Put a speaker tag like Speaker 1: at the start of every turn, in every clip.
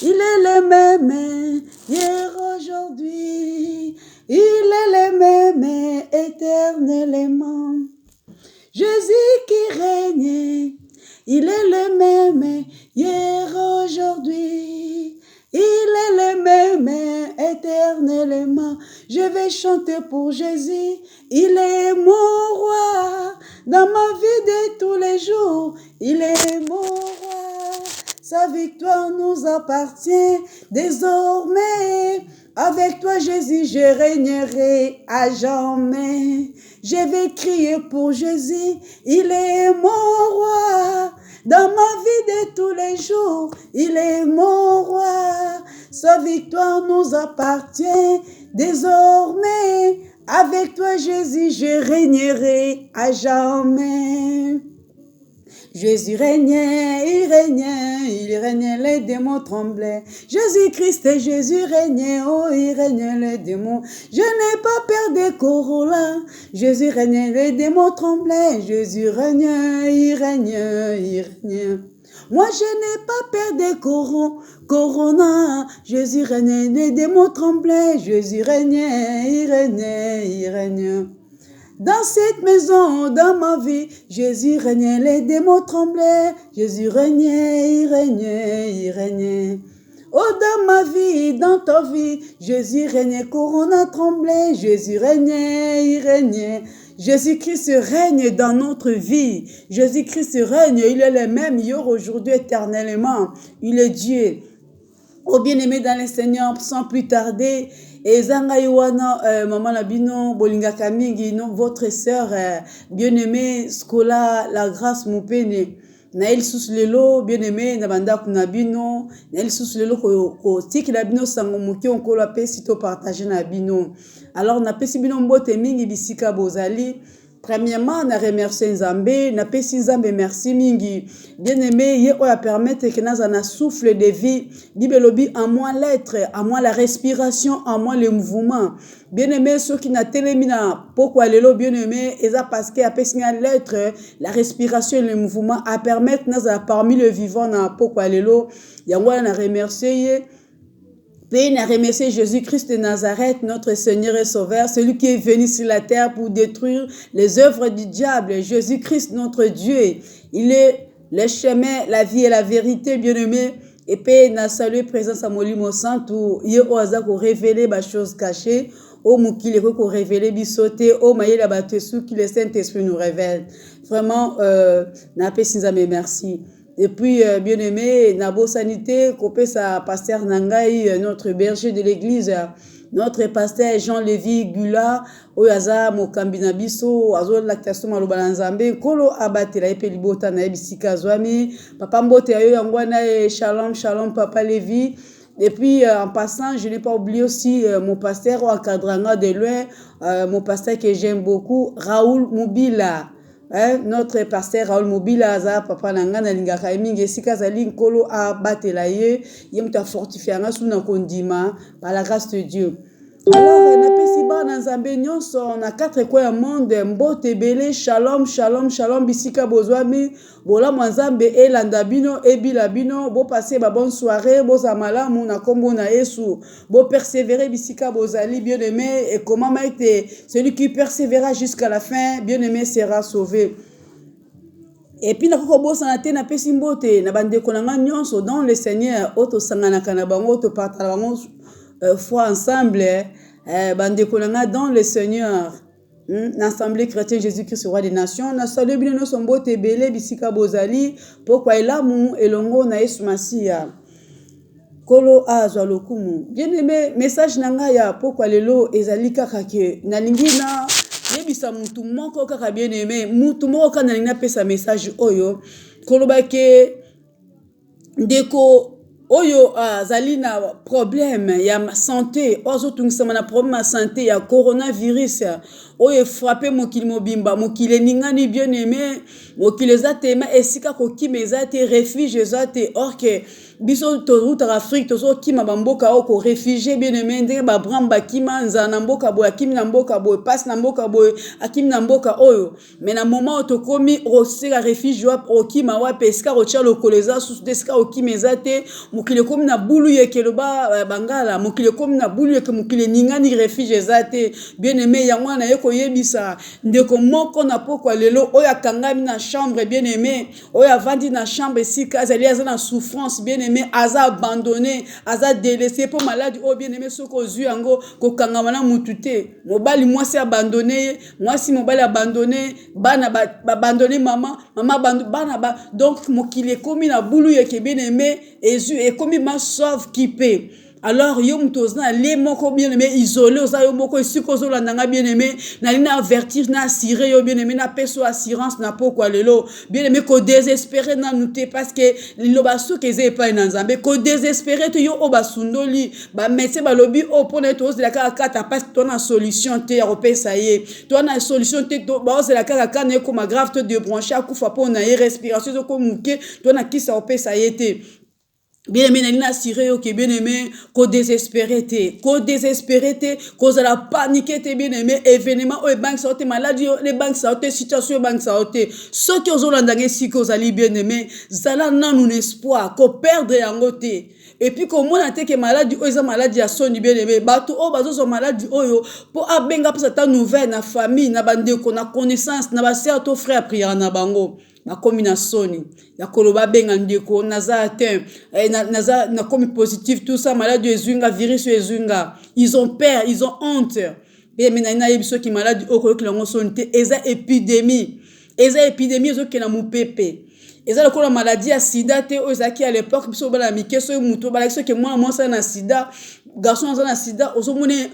Speaker 1: Il est le même hier, aujourd'hui. Il est le même éternellement. Jésus qui règne, il est le même hier, aujourd'hui. Il est le même éternellement. Je vais chanter pour Jésus. Il est mon roi dans ma vie de tous les jours. Il est mon roi. Sa victoire nous appartient désormais. Avec toi, Jésus, je régnerai à jamais. Je vais crier pour Jésus. Il est mon roi. Dans ma vie de tous les jours, il est mon roi. Sa victoire nous appartient désormais. Avec toi, Jésus, je régnerai à jamais. Jésus régnait, il régnait, les démons tremblaient. Jésus-Christ, Jésus régnait, oh, il régnait, les démons. Je n'ai pas peur des Corolla. Jésus régnait, les démons tremblaient. Jésus régnait, il régnait, il régnait. Moi, je n'ai pas peur des Corona. Jésus régnait, les démons tremblaient. Jésus régnait, il régnait, il régnait. Dans cette maison, dans ma vie, Jésus régnait, les démons tremblaient. Jésus régnait, il régnait, il régnait. Oh, dans ma vie, dans ta vie, Jésus régnait, Corona tremblait. Jésus régnait, il régnait. Jésus-Christ règne dans notre vie. Jésus-Christ règne, il est le même hier, aujourd'hui, éternellement. Il est Dieu. Oh bien-aimé dans le Seigneur, sans plus tarder, Ezanga Iwana, maman Labino, Bolinga Kamingi, non, votre sœur, bien-aimée, Skola, la grâce, mon pene. Naël sous lelo, bien-aimé, Nabanda Kunabino, Naël sous lelo, ko tiki labino sangomuki, on ko la paix, sito partager nabino. Alors, na pesi bino mbote mingi bisika bozali. Premièrement, na remercier Nzambe, na pesi Nzambe merci mingi. Bien-aimé, ye oya permettre que naza na souffle de vie. Bibelobi en moi l'être, en moi la respiration, en moi le mouvement. Bien-aimé, ceux qui na télémina, pourquoi lelo bien-aimé, eza parce que a pesi nga l'être, la respiration et le mouvement a permettre naza parmi le vivant na pourquoi lelo. Yangwa na remercier ye. Puis, à remercier Jésus-Christ de Nazareth, notre Seigneur et Sauveur, celui qui est venu sur la terre pour détruire les œuvres du diable. Jésus-Christ, notre Dieu, il est le chemin, la vie et la vérité, bien-aimé. Et puis, na salué présence à Molimo Santo, il y a osa pour révéler les choses cachées, au moukile pour révéler bisoté, au maïe la bateau qui le Saint-Esprit nous révèle. Vraiment, n'a pas sinzame merci. Et puis, bien-aimé, Nabo Sanité, copé sa pasteur Nangaï, notre berger de l'église, notre pasteur Jean-Lévi Gula, Oyaza, Mokambina Biso, Azo Lactation Malobalanzambe, Kolo Abatela Epe Libota na Ebisika Zwami, Papa Mbote Ayo Yangwana, Shalom, Shalom, Papa Lévi. Et puis, en passant, je n'ai pas oublié aussi mon pasteur au Akadranga de loin, mon pasteur que j'aime beaucoup, Raoul Moubila. Notre pasteur Raoul Mobila aza papa nanga na lingaka mingi esika zali nkolo a batela ye muta fortifier nga suna kondima par la grâce de Dieu. Alors na pesi ba na Nzambe nyonso na quatre coins du monde mbote belé shalom shalom shalom bisika bozwami bola Nzambe elanda bino ebila bino bo passer ba bonne soirée bo za malamu na kombo na Yesu bo persévérer bisika bozali bien-aimé et comment maite celui qui persévérera jusqu'à la fin bien-aimé sera sauvé. Et puis, na kokobosa na te na pesi mbote na bandeko na nga nyonso dans le Seigneur oto sangana kana bango to partage bango foi ensemble bandeko na nga dans le Seigneur l'Assemblée chrétienne Jésus-Christ roi des nations na salué bino no mbote belé bisika bozali pourquoi elamu elongo na Yesu Masia kolo azwa lokumu bien-aimé message na nga ya pourquoi lelo ezali kaka ke na lingina yebisa mutu moko kaka bien-aimé mutu moko kana lingina pesa message oyo koloba ke ndeko oyo azali na problème ya santé ozo tungisa na problème ya santé ya coronavirus oye frappé mokili mobimba mokili ningani bien aimé mokili ezatema esika kokima ezate refuge ezate or que biso tozutaka Afrique tozokima bamboka oko réfugié bien aimé ndenge babraham bakima nzala na mboka boye akimi na mboka boye pasi na mboka boye akimi na mboka oyo mais na moment oyo tokomi oseka refuge okima wapi esika kotia lokolo eza susu te esika okima eza te mokili ekomi na bulu yeke loba bangala mokili ekomi na bulu yeke mokili ningani refuge eza te bien aimé yango wana ye koyebisa ndeko moko na pokwa lelo oyo akangami na chambre bien aimé oyo avandi na chambre esika azali aza na souffrance bien aimé aza abandonné aza délaissé po maladi oyo bien aimé soki ozwi yango kokangama na mutu te mobali mwasi abandonné mwasi mobali abandonné bana abandonné mama bana donc mokili ekomi na bulu yeke bien aimé ezwi ekomi ma sauve qui peut. Alors yo mutozna les moko bien aimé isolé oza yo moko esiko ozolandanga bien aimé na avertir na assurer yo bien aimé na peso assurance na pokwa lelo bien aimé ko désespérer na nuté parce que lo basuki eze pa na nzambe ko désespérer to yo obasundoli ba médecin balobi o pona to ozela kaka parce que to na solution te ya kopesa ye to na solution te to ba ozela kaka na ko ma grave to de brancher akufa pona ye respiration ko muke to na kisa kopesa ye te. Bien aimé, nalina assuré que bien aimé, qu'au désespéré te, qu'aux la paniqué te bien aimé, événement, les banques sortent maladie, les banques sortent situation, les banques sortent. Ceux qui ont l'endangé si qu'aux alliés bien aimé, zala nan un espoir, qu'au perdre en côté. Et puis comme on a été que maladie, ils ont maladie à son bien aimé, bateau, oh bateau sont maladie, oh pour abenga pour cette nouvelle, na famille, na bande qu'on a connaissance, na ba sœur, ton frère prière na bango. Na komi na soni ya koloba benga ndeko naza atteint naza na komi positif tout ça maladie ezunga virus ezunga ils ont peur ils ont honte bien mais na yebiso ki maladie okoloki lango soni te eza épidémie ezo ke na mupepe eza lokola maladie ya sida te ozaki à l'époque biso bala mikeso muto bala kiso ke moi ça na sida garçon aza na sida ozomone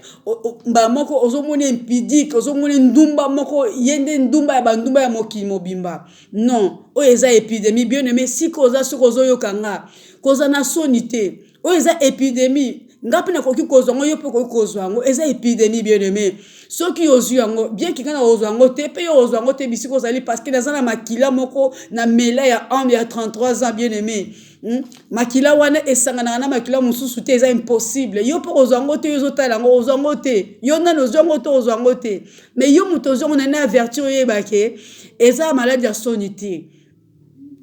Speaker 1: ba moko ozomone impidique ozomone ndumba moko yende ndumba ya bandumba ya mokili mobimba non o eza épidémie bien aimé si koza sokozo yokanga koza na sonité o eza épidémie ngapi na koki kozwango yo pe koki kozwango eza épidémie bien aimé soki ozwi yango bien ki kana ozwango te pe yo ozwango te bisiko ozali parce que naza na makila moko na mela ya homme ya 33 ans bien aimé makila wana esangana na makila mususu te eza impossible yo pe ozwango te yo zotala ngo ozwango te yo nano ozwango te mais yo muto ozwango na avertir yo bake eza maladie ya sonité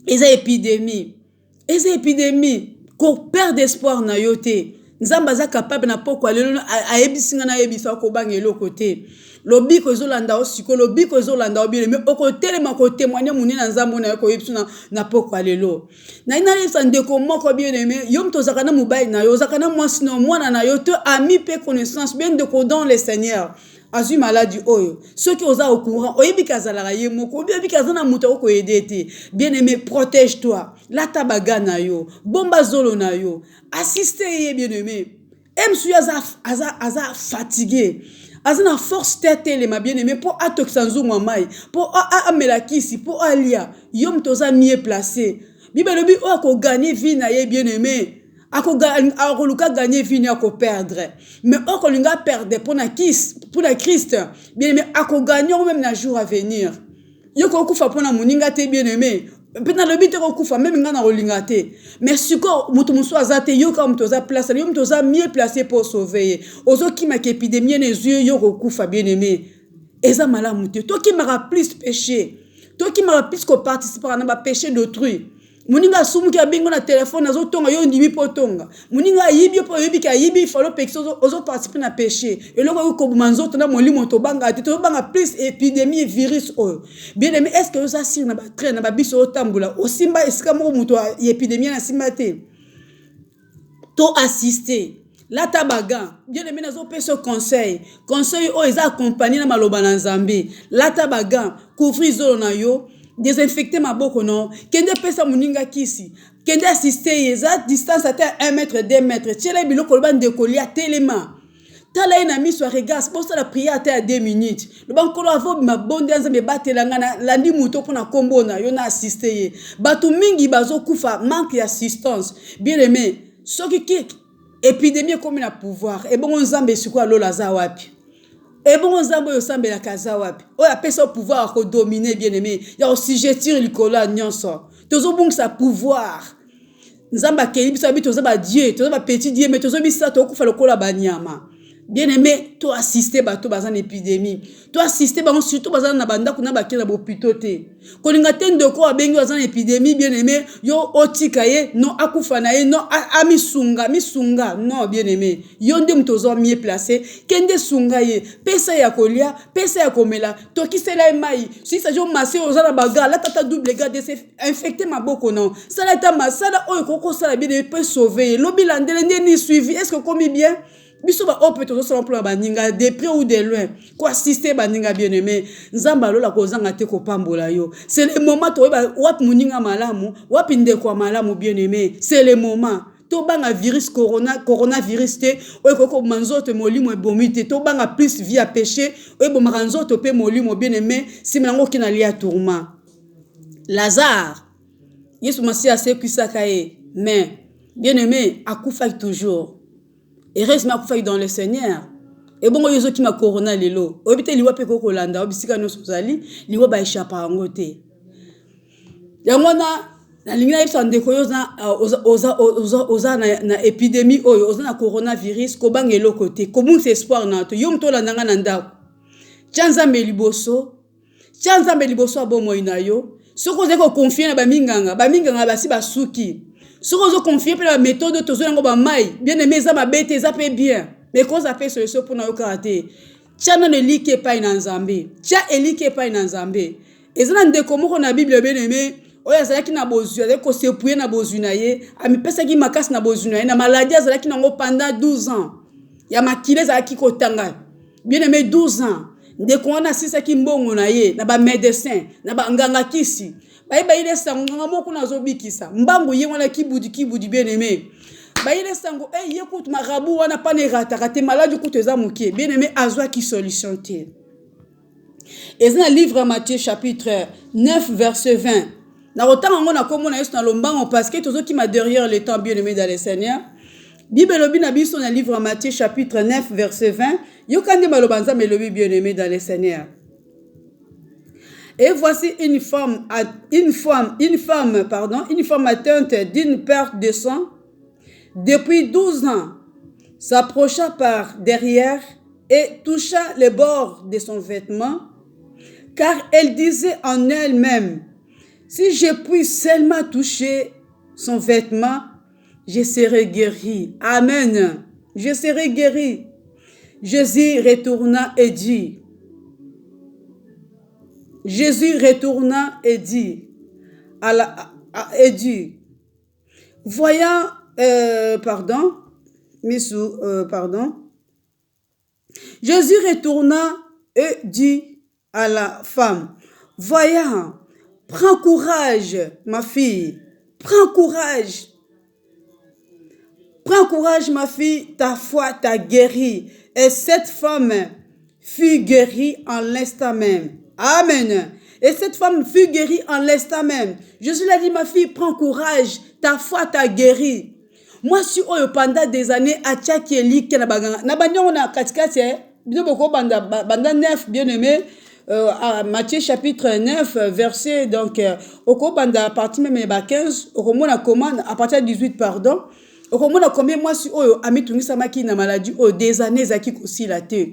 Speaker 1: eza épidémie ko perdre espoir na yo te nzamba za capable na pokwa lelo ayebisinga na yebisa ko bangelo côté lobi ko zolanda osiko lobi ko zolanda obile mais okotelema ko témoigner muni na nzambo na ko yebisuna na pokwa lelo na ina lesa ndeko moko bien aimé yo mtozaka na mobile na yo zaka na mwasi na mwana na yo to ami pe connaissance bien de ko dans le Seigneur azui maladie oyo ceux qui osa au courant oyebika zalaka ye moko oyebika zana muto ko edete bien aimé protège toi la tabaga na yo bomba zolo na yo assister ye bien aimé emsu aza fatigué azana force tête les ma bien aimé pour atoksanzu mamai pour amelakisi pour alia yom toza mieux placé bibelobi o ko gagner vie na ye bien aimé akoluka gagner vie ni ako perdre mais okolinga perdre pour la Christ bien aimé ako gagner même na jour à venir yoko kufa pour na moninga te bien aimé pena lobi te ko kufa même nga na olinga te mais siko mutu muso azate yoka mutu za place yo mutu za mieux placé pour sauver ozo ki ma épidémie ne yeux yoko kufa bien aimé eza malamu te to ki mara plus péché to ki mara plus ko participer na ba péché d'autrui muninga sumuki abingo na téléphone azo tonga yo ndimi potonga muninga yibi po yibi ka yibi falo pexo ozo participer na péché eloko ko manzoto na molimo to banga to banga plus épidémie virus oyo bien aimé est-ce que ça sir na ba train na ba biso otambola osimba esika mo muto épidémie na simba te to assister la tabaga bien aimé nazo peso conseil o eza accompagné na maloba na nzambe la tabaga couvrir zolo na yo désinfecter ma boko non kende pesa muninga kisi kende assister yeza distance à 1 mètre 2 mètres tchela biloko ba ndekolia telema tala ina miso regarde pour ça la prière à 2 minutes le bankolo avo ma bonde nzambe batelanga na landi muto pona kombo na yo na assister ye batu mingi bazo kufa manque d'assistance bien aimé soki ki épidémie comme na pouvoir et bon nzambe siko alola za wapi Et bon, Nzambe yo sambe la kaza wapi. O ya pesa au pouvoir à dominer bien aimé. Ya aussi jetir likola nyonso. Tozo bon sa pouvoir. Nzamba keli biso bi tozo ba Dieu, tozo ba petit Dieu mais tozo bisa to kufa lokola banyama. Bien aimé, toi assister bato bazan épidémie. Toi assister ba surtout bazan na banda kuna ba kila bo pitote. Kolinga tendo ko abengi bazan épidémie bien aimé, yo otikaye non akufa na ye non misunga non bien aimé. Yo ndem tozo mieux placé, kende sunga ye, pesa ya kolia, pesa ya komela, toki sela mai. Si ça jo massé aux ala baga, la tata double gars de infecté maboko non. Ça la ta masala o koko sala bien peut sauver. Lobi landele ni suivi, est-ce que comme bien biso ba ope tozo sala plan baninga de près ou de loin ko assister baninga bien aimé nzamba lola ko zanga te ko pambola yo c'est le moment to ba wat muninga malamu wapi ndeko malamu bien aimé c'est le moment to banga virus coronavirus te o ko manzoto molimo ebomite to banga plus via péché o bo manzoto pe molimo bien aimé simango kina lia tourment Lazare Yesu Masia se kusakaye mais bien aimé akufa toujours. Et reste ma koufa dans le Seigneur. Et bon, yozo ki ma corona lelo. Obite liwa pe ko kolanda, obisika no sozali, liwa ba échappa ngote. Yangwana na lingina yipsa ndeko yoza oza na épidémie oyo, oza na coronavirus ko bangelo côté. Ko mun espoir na to yom to landanga na ndako. Chanza meliboso abo moina yo. Soko zeko confier na ba minganga basi basuki. Si vous confiez la méthode de vous bien aimé, ça m'a bête, ça fait bien. Mais quand ça fait solution pour nous karaté, tiens ne lit pas in Zambé, tiens lit pas in Zambé. Et ça n'en décommande qu'on a Bible bien aimé. Oya zalaki na bozu, ko se pouye na bozu na ye, ami pesa ki makas na bozu na ye, na maladie zalaki nango pendant 12 ans. Ya makile zalaki ko tanga. Bien aimé 12 ans. Ndeko wana sisa ki mbongo na ye, na ba médecin, na ba nganga kisi. Baile sango ngamo kuna zobikisa mbambo ye wana kibudi bien aimé baile sango ye kutu marabu wana pane rata malade kutu eza mukie bien aimé azwa ki solution te. Et dans le livre Matthieu chapitre 9 verset 20 na otanga ngona komo na Yesu na lombango parce que tozo ki ma derrière le temps bien aimé dans le Seigneur. Bible lobi na biso na livre Matthieu chapitre 9 verset 20 yokande malobanza melobi bien aimé dans le Seigneur. Et voici une femme atteinte d'une perte de sang depuis 12 ans, s'approcha par derrière et toucha le bord de son vêtement, car elle disait en elle-même, si je puis seulement toucher son vêtement, je serai guérie. Amen. Je serai guérie. Jésus retourna et dit, voyant, Jésus retourna et dit à la femme, voyant, prends courage, ma fille, prends courage, ma fille, ta foi t'a guérie. Et cette femme fut guérie en l'instant même. Amen. Et cette femme fut guérie en l'instant même. Jésus l'a dit, ma fille, prends courage, ta foi t'a guérie. Moi, si pendant des années, à Tchakieli, na banyo na katikati, banda 9, bien aimé, Matthieu chapitre 9, verset, donc, oko banda à partir même 15, oko mona commande, à partir de 18, pardon, oko mona combien moi si amitungi samaki na maladie, des années, zaki kosi la te.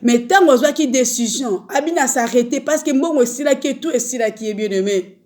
Speaker 1: Mais tant qu'on a une décision, Abina s'arrêter parce que bon aussi là qui tout est là qui est bien aimé.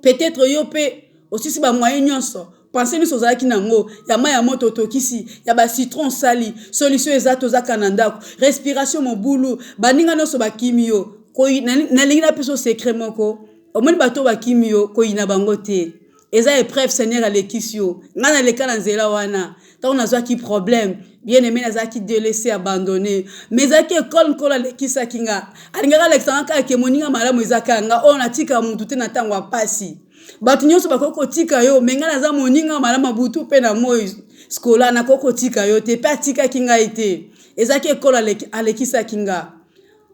Speaker 1: Peut-être yopé aussi si ba moyen nyonso. Pensez nous aux qui nango, ya maya moto tokisi, ya ba citron sali, solution exacte aux kananda, respiration mon boulot, baninga no so ba kimio, ko na lingina peso secret moko. Au moins bato ba kimio ko ina bangote. Eza épreuve Seigneur à l'équisio. Ngana le kana nzela wana. Tant on a zaki problème, bien aimé na zaki délaissé abandonné. Mais zaki école kola le kisa kinga. Alingaka Alexandre ke moninga malamu ezaka nga on atika mutu te na tango apasi. Batu nyonso bakoko tika yo menga na za moninga malamu butu pe na moyo skola na koko tika yo te pa tika kinga ite. Ezaki école alekisa kinga.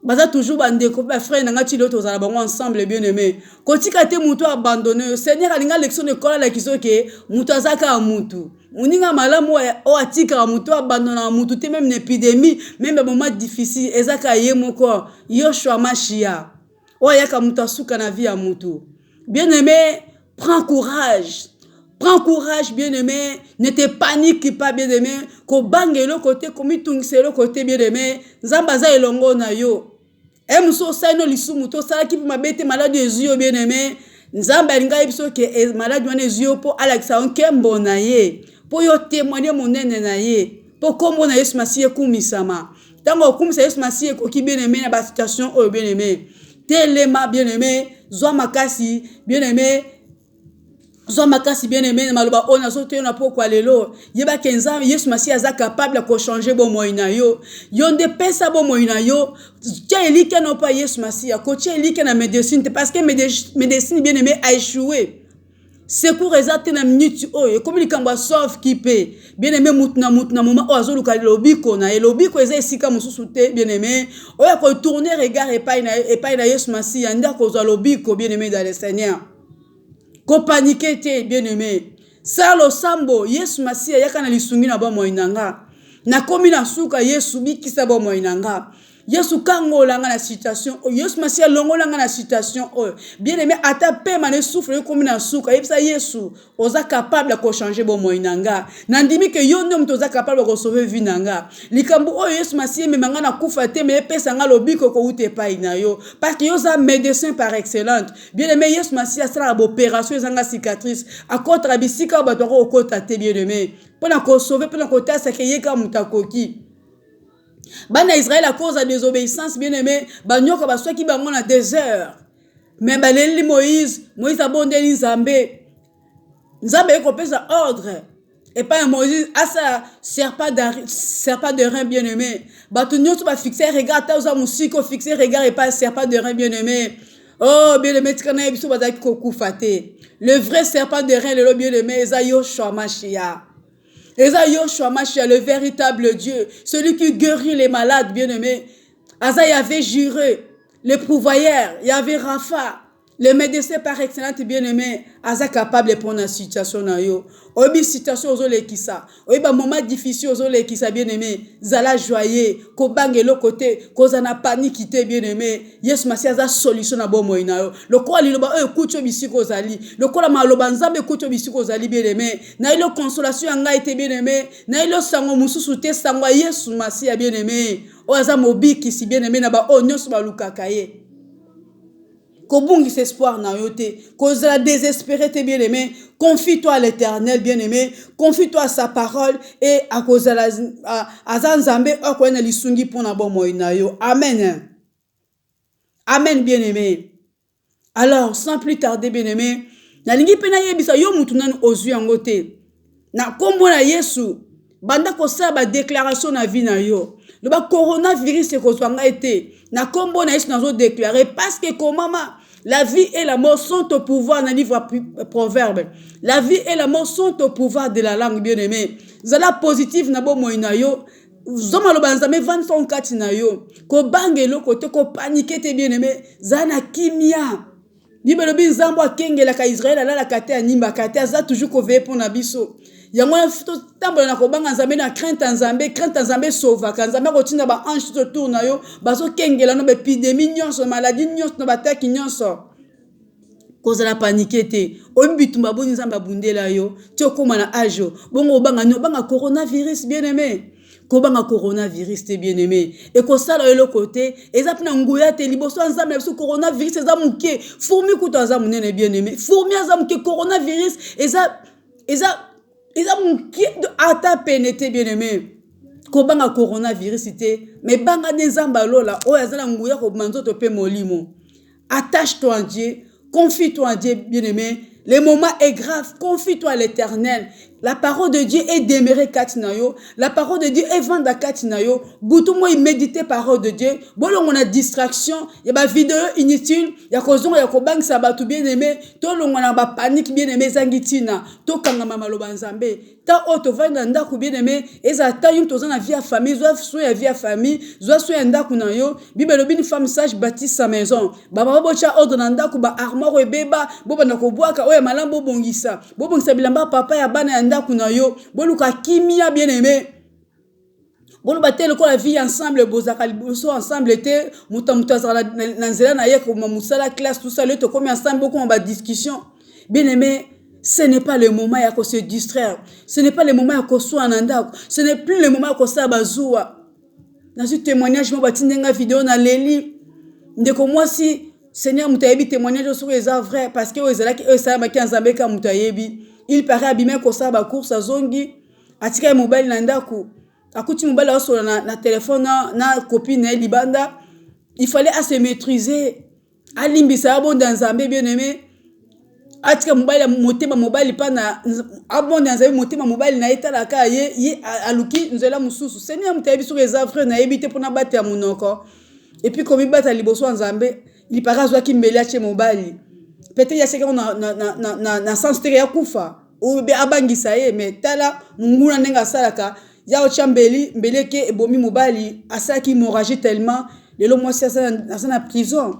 Speaker 1: baza toujours bandeko ba frère nanga ti loto za bango ensemble bien aimé kotika te mutu abandonné Seigneur alinga lection de kola la kiso ke mutu azaka mutu uninga malamu o atika mutu abandona mutu te même une épidémie même moment difficile ezaka ye moko Yoshua Mashia o yaka mutu asuka na vie ya mutu bien aimé prends courage. Prends courage, bien-aimé. Ne te panique pas, bien-aimé. Ko bange le côté, komi tungse le côté, bien-aimé. Zambaza elongo na yo. E muso saino lisumu to sala ki mabete malade ezio bien-aimé. Nzamba linga ibiso ke malade wana ezio po alakisa onkembo na ye. Po yo témoigner monene na ye. Po kombo na Yesu Masiye kumisama. Tango kumisa Yesu Masiye ko ki bien-aimé na ba situation o bien-aimé. Telema bien-aimé. Zwa makasi bien-aimé. Zomakasi bien-aimé maloba ona sote na pokwa lelo yeba kenza Yesu Masiya aza capable de changer bon moina yo yonde pesa bon moina yo tia elike no pa Yesu Masiya ko tia elike na médecine parce que médecine bien-aimé a échoué secours exact na minute oyo comme likamba sauf qui peut bien-aimé mutna moment ozo luka lobiko na elobiko eza esika mususu te bien-aimé oya ko tourner regard epai na Yesu Masiya ndako zo lobiko bien-aimé dans le Seigneur. Ko paniquer te bien-aimé. Salo sambo Yesu Masiya yaka na lisungi na ba moinanga. Na komi na suka Yesu bikisa ba moinanga. Yesu kango langa na situation. Yesu Masiya longo langa na situation. Bien-aimé ata pe mane souffle komi na suka. Yebisa Yesu oza capable ko changer ba moinanga. Nandimi ke yo ndom toza capable ko sauver vie nanga. Likambu o Yesu Masiya me manga na kufa te me pesa nga lobiko ko ute pa ina yo. Parce que yo za médecin par excellence. Bien-aimé Yesu Masiya sera opération zanga cicatrice. A contre bisika ba to ko kota te bien-aimé. Pona ko sauver pona ko ta sakeye ka mutakoki. Bana Israël à cause de la désobéissance bien-aimé, banyoka ba soki bango na désert. Mais baleli Moïse abondeli Nzambe. Nzambe ekopesa ordre. Et pas Moïse asa serpent de rein bien-aimé. Batu nyoto ba fixer regard ta oza musiko fixer regard et pas serpent de rein bien-aimé. Oh bien-aimé tikana biso bazaki kokufa te. Le vrai serpent de rein le bien-aimé eza Yoshua Mashia. Eza Yoshua Mashia, le véritable Dieu, celui qui guérit les malades, bien-aimés. Asa y avait juré, le pourvoyeur, il y avait Rapha, le médecin par excellence, bien-aimé. Asa capable de prendre la situation na yo. Obi situation aux ole kisa. Obi ba moment difficile aux ole kisa, bien-aimé. Zala joyeux, ko bange le côté, ko zana panique te bien-aimé. Yes Masiya za solution na bomo ina yo. Le ko ali loba kucho bisiko zali. Le ko la maloba nzambe kucho bisiko zali bien-aimé. Na ilo consolation anga ite bien-aimé. Na ilo sango mususu te sango Yesu Masiya bien-aimé. O aza mobiki si bien-aimé na ba onyoso ba lukakaye. Kobungi espoir na yote, cause la désespéré te bien-aimé, confie-toi à l'Éternel bien-aimé, confie-toi à sa parole et à cause la Nzambe okwena lisungi pona bon moina yo. Amen. Amen bien-aimé. Alors sans plus tarder bien-aimé, na lingi pena yebisa yo mutu nanu ozwi yango te. Na kombo na Yesu, banda ko sa ba déclaration na vie na yo. Le coronavirus c'est qu'on soit été. Na kombo na Yesu nazo déclarer parce que comment la vie et la mort sont au pouvoir dans le livre Proverbe. La vie et la mort sont au pouvoir de la langue bien-aimée. Zala positif na bo moina yo. Zoma lo banzame 24 na yo. Ko bangelo côté ko paniquer te bien-aimé. Zana kimia. Bible bi nzambo akengela ka Israël ala la kate animba kate za toujours ko veiller pour na biso. Yango tambola na kobanga nzambe na crainte nzambe sauva ka nzambe ko tinda ba ange to tour na yo bazo kengela no be épidémie nyonso maladie nyonso no bataki nyonso koza la paniquer te obitumba boni nzambe bundela yo tio koma na ajo bongo banga coronavirus bien-aimé ko banga coronavirus te bien-aimé et ko sala yo côté eza pina nguya te liboso nzambe biso coronavirus eza muke fourmi kuto aza munene bien-aimé fourmi aza muke coronavirus eza muke ata pénété bien-aimé ko banga coronavirus te mais banga nzamba lola o azala nguya ko manzoto pe molimo attache-toi à Dieu, confie-toi à Dieu bien-aimé. Le moment est grave, confie-toi à l'Éternel. La parole de Dieu est demeurée katinayo. La parole de Dieu est vendue katinayo. Boutou moi il médite parole de Dieu. Bon on a distraction, il y a ba vidéo inutile, il y a cause il y a ko bang sabatu bien aimé, to longo na ba panique bien aimé zangitina, to kanga mama lo banzambe. Ta auto vanda ndaku bien aimé, eza ta yum to na vie à famille, zo so ya vie à famille, zo so ya ndaku na yo. Bible lobi une femme sage bâtit sa maison. Baba bocha ordre na ndaku ba armoire ebeba, bo bana ko boaka oya malambo bongisa. Bo bongisa bilamba papa ya bana ya ndaku na yo. Bo luka kimia bien aimé. Bon batel ko la vie ensemble bozaka liboso ensemble était muta na nzela na ye ko musala classe tout ça le to comme ensemble beaucoup en bas discussion. Bien aimé, ce n'est pas le moment à se distraire. Ce n'est pas le moment à soit en andako. Ce n'est plus le moment à sa bazoua. Dans ce témoignage mo batindenga vidéo na leli. Ndeko moi si Seigneur mutayebi témoignage sur les vrai parce que ozalaki ça maki nzambe ka mutayebi. Il paraît abîmé ko sa ba course à zongi. Atika mobile na ndako. Akuti mobile sur na téléphone na copine libanda. Il fallait à se maîtriser. Alimbisa bon dans nzambe bien aimé. Atika mobile motema mobile pa na abonde nzambe motema mobile na etala ka ye aluki nzela mususu. Seigneur mutayebi sur les vrai na ebité pour na battre monoko. Et puis comme il bat à liboso nzambe, il paraît soit qu'il mbeli ache mobile. Peut-être il y a ce qu'on na sens ya kufa ou be abangisa ye mais tala nguna nenga salaka ya ochambeli mbeleke ebomi mobile asaki hémorragie tellement lelo moi ça na prison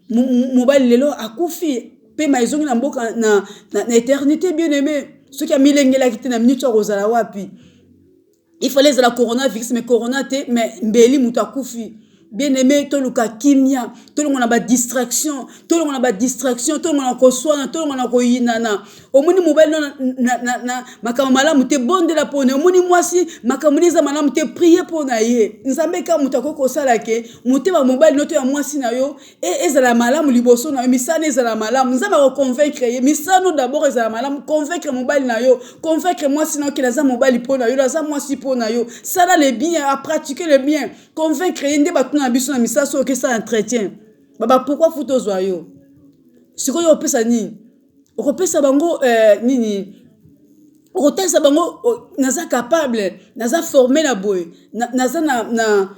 Speaker 1: mobile lelo akufi pe maizongi na mboka na éternité bien aimé ceux qui a milengela kiti na minute rozala wapi il fallait la coronavirus mais corona te mais mbeli mutakufi. Bien aimé, tout le cas kimia, tout le monde a ba distraction, tout le monde a ba distraction, tout le monde a ko soin, tout le monde a ko yinana. Au moni mobile na makamala mute bonde la pone. Au moni moi si makamuni za mala mute prier pour na ye. Nzambe ka mutako ko sala ke mute ba mobile noto ya moi si na yo et za la malamu liboso na yo misane za la malamu. Nzamba ko convaincre ye misano d'abord za la malamu convaincre mobile na yo, convaincre moi si na ki la za mobile pour na yo, la za moi si pour na yo. Ça là le bien à pratiquer le bien, convaincre yende ba na biso na misaso que ça entretien baba pourquoi photo zoyo siko yo pesa nini okopesa bango nini okotesa bango naza capable naza formé na boy naza na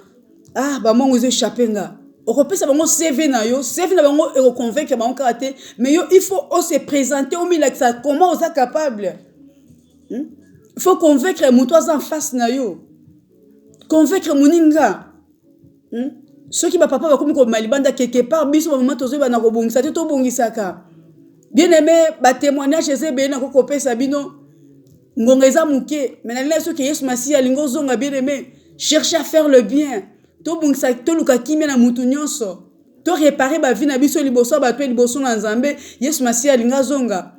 Speaker 1: ba mongo zo chapenga okopesa bango CV na bango e convaincre bango karaté mais yo il faut se présenter au milieu ça comment on est capable il faut convaincre mutoza en face na yo convaincre muninga. Ceux qui va papa va comme malibanda quelque part biso maman tozo ba na ko bongisa te to bongisaka bien aimé ba témoignage chez be na ko kopesa bino ngongeza muke mais na ceux qui Yesu Masi alingo zonga bien aimé chercher à faire le bien to bongisa to luka kimia na mutu nyonso to réparer ba vie na biso liboso ba to liboso na Nzambe Yesu Masi alinga zonga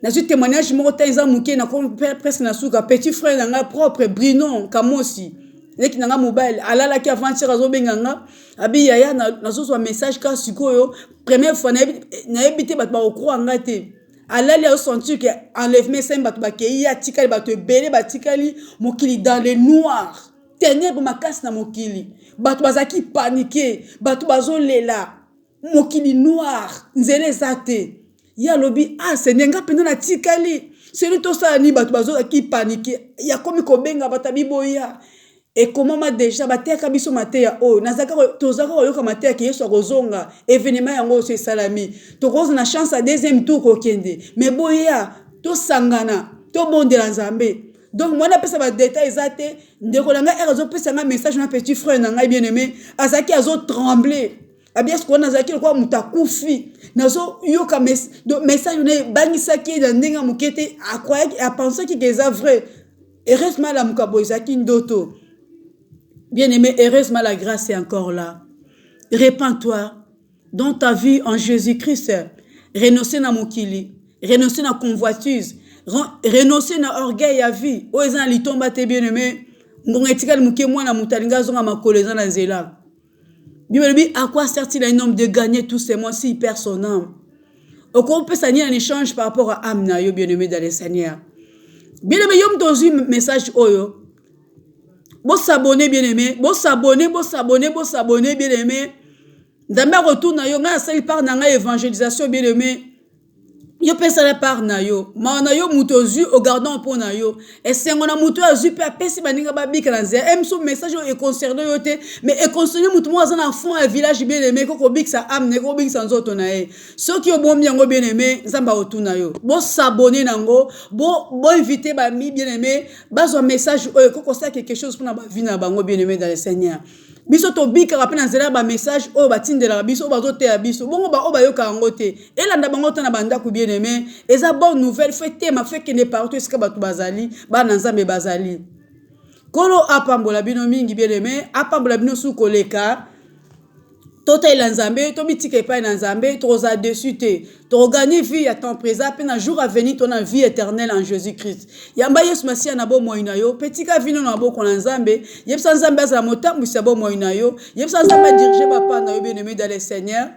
Speaker 1: na ce témoignage mo tanza muke na ko presque na suka petit frère na propre Bruno Kamosi neki nanga mobile alala ki avant-hier azobenganga abi yaya nazo so message ka sikoyo première fois na ebité bat ba okro ngate alali a senti que enlèvement sem bat ba kei ya tikali bat belé bat tikali mokili dans le noir ténèbres makasi na mokili bat bazaki paniqué bat bazolela mokili noir nzele zate ya lobi c'est nenga pena na tikali c'est lui to ça ni bat bazaki paniqué ya komi ko benga batabi boya. Et comment ma déjà bateka biso mateya oh nazaka tozaka yoka mateya ki yeso kozonga événement yango c'est salami to cause na chance à deuxième tour ko kende mais boya to sangana to bondela Nzambe donc moi na pesa ba détails zate ndeko langa erazo pesa nga message na petit frère nanga bien aimé azaki azo trembler abia ce qu'on azaki quoi mutakufi nazo yoka message ne bangisa ki da ndenga mukete a croire a penser que c'est vrai et reste mal à mukabo izaki ndoto. Bien-aimé, heureusement la grâce est encore là. Répands-toi dans ta vie en Jésus-Christ. Renoncer na mokili, renoncer na convoitise, renoncer na orgueil à vie. O ezan li tomba te bien-aimé, ngongetikal muke mwana mutalinga zonga makoleza na zela. Bible à quoi sert-il à un homme de gagner tous ces mois s'il perd son âme? Au quoi on peut s'agir un échange par rapport à âme na yo bien-aimé dans le Seigneur. Bien-aimé, yom dans un message oyo. Bon s'abonner bien aimé, bon s'abonner bien aimé. D'abord retourne na yo nga sel par na évangélisation bien aimé. Yo pesa la part na yo. Ma na yo muto zu au gardant pour na yo. Et c'est on a muto zu pe pesi baninga babi kanze. Em so message e concerne yo te mais e concerne muto mo azana fond un village bien aimé ko bik sa amne ko bik sa nzoto na e. So ki yo bon bien bien aimé nzamba otuna yo. Bo s'abonner nango, bo inviter ba mi bien aimé, bazo message ko ko ça quelque chose pour na ba vie na bango bien aimé dans le Seigneur. Biso to bika rapena nzela ba message o batindela biso bazo te biso bongo ba o ba yoka ngote elanda bango ta na banda ku bien aimé eza bonne nouvelle fait ma fait que ne partout esika batu bazali ba na nzambe bazali kolo apambola bino mingi bien aimé apambola bino su koleka tota ila nzambe to bitike epai na nzambe toza dessus te to gagner vie à temps présent pe na jour à venir ton vie éternelle en Jésus-Christ yamba Yesu Masia na bo moina yo petika vino na bo ko na nzambe yebsa nzambe azala motambu sa bo moina yo yebsa nzambe diriger papa na yo bien aimé dans le Seigneur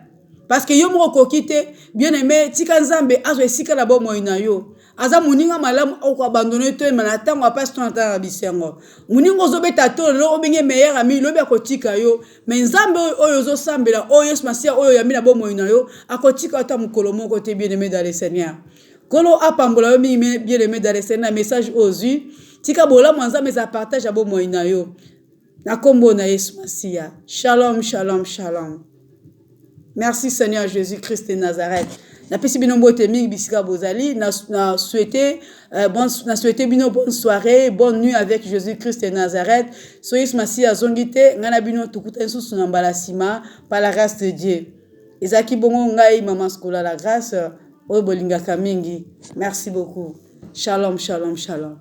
Speaker 1: parce que yo mo ko kite bien aimé tika nzambe azo esika na bo moina yo aza muninga malamu ko abandonner to na tango passe ton temps bisengo muningo zo beta to lo obenge meilleur ami lo be ko tika yo mais nzambe oyo zo sambela oyo Yesu Masia oyo yami na bo moina yo akotika ta mukolo moko te bien aimé dans le Seigneur kolo apambola yo bien aimé dans le Seigneur message ozu tika bola mwanza mais a partage abo moina yo na kombo na Yesu Masia shalom shalom shalom. Merci Seigneur Jésus-Christ de Nazareth. Na pesi bino mbote mingi bisika bozali na souhaiter bino bonne soirée, bonne nuit avec Jésus-Christ de Nazareth. Soyez Masia azongite ngana bino tukuta nsusu na mbalasima par la grâce de Dieu. Ezaki bongo ngai maman skola la grâce o bolinga kamingi. Merci beaucoup. Shalom shalom shalom.